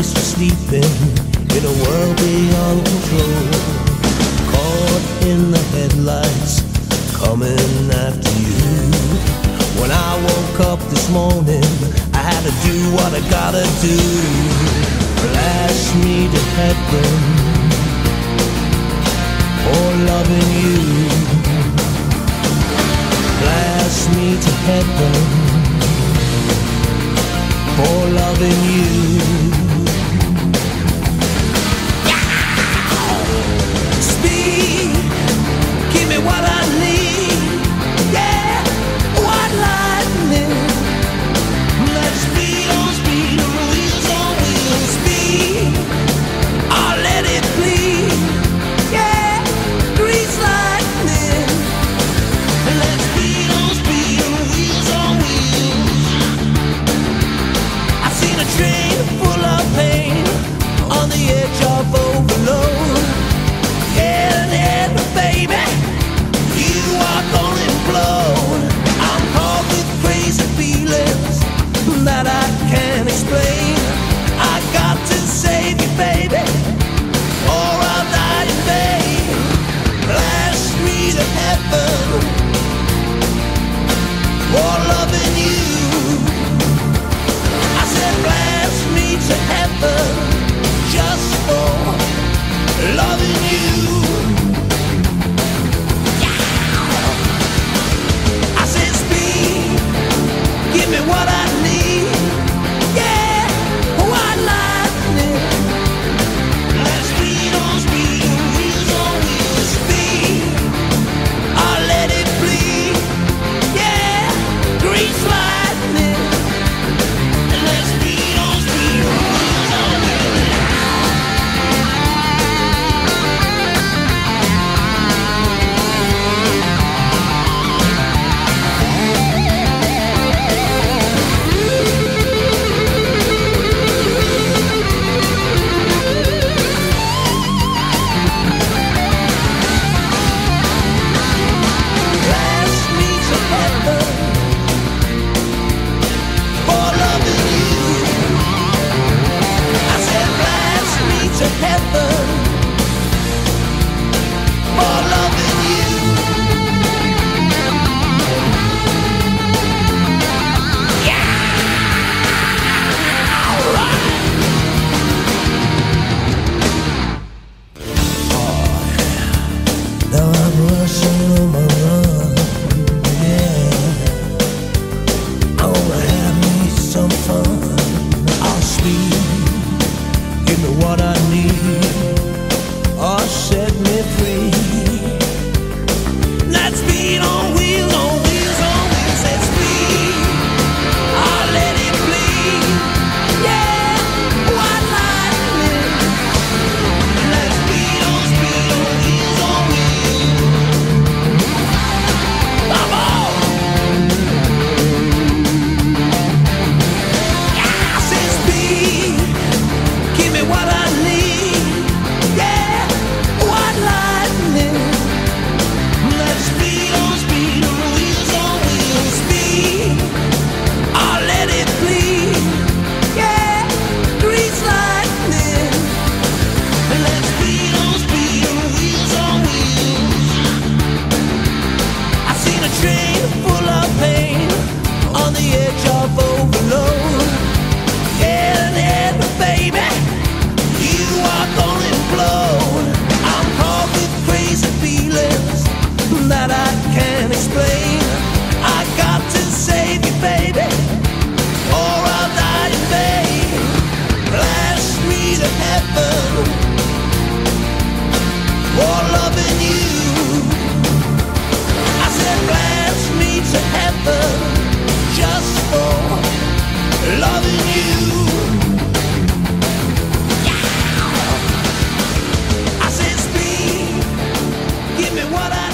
place to sleep in a world beyond control. Caught in the headlights, coming after you. When I woke up this morning, I had to do what I gotta do. Blast me to heaven for loving you. Blast me to heaven for loving you. Speed, give me what I need. Yeah, white lightning. Let's speed on speed, on wheels on wheels. Speed, I'll let it bleed. Yeah, grease lightning. Let's speed on speed, on wheels on wheels. I've seen a train full of pain on the edge of overload. Yeah, baby, you are gonna implode. I'm caught with crazy feelings that I can't explain. I got to save you, baby, or I'll die in vain. Blast me to heaven for loving you. I said blast me to heaven just for loving you. I said speed, give me what I need. Yeah, white lightning. Let's speed on speed, wheels on wheels. Speed, I'll let it bleed. Yeah, grease lightning. Let's speed on speed, wheels on wheels. Blast me to heaven for loving you. I said blast me to heaven for loving you. Now I'm rushing on my run, yeah. I wanna have me some fun. I'll speed, give me what I need, or set me free. Let's speed on wheels, on wheels, on wheels. Let's speed, I'll let it bleed. Yeah, white lightning. Let's speed on wheels on wheels. Come on. I said speed, give me what I need. Yeah, white lightning. Let's speed on wheels on wheels. Speed, I'll let it bleed. Yeah, grease lightning. Let's speed on wheels on wheels. I've seen a train full of pain on the edge of overload. Yeah, baby, you are gonna implode. I'm caught with crazy feelings that I can't explain. I got to save you, baby, or I'll die in vain. Blast me to heaven for loving you. I said blast me to heaven just for loving you. I said speed, give me what I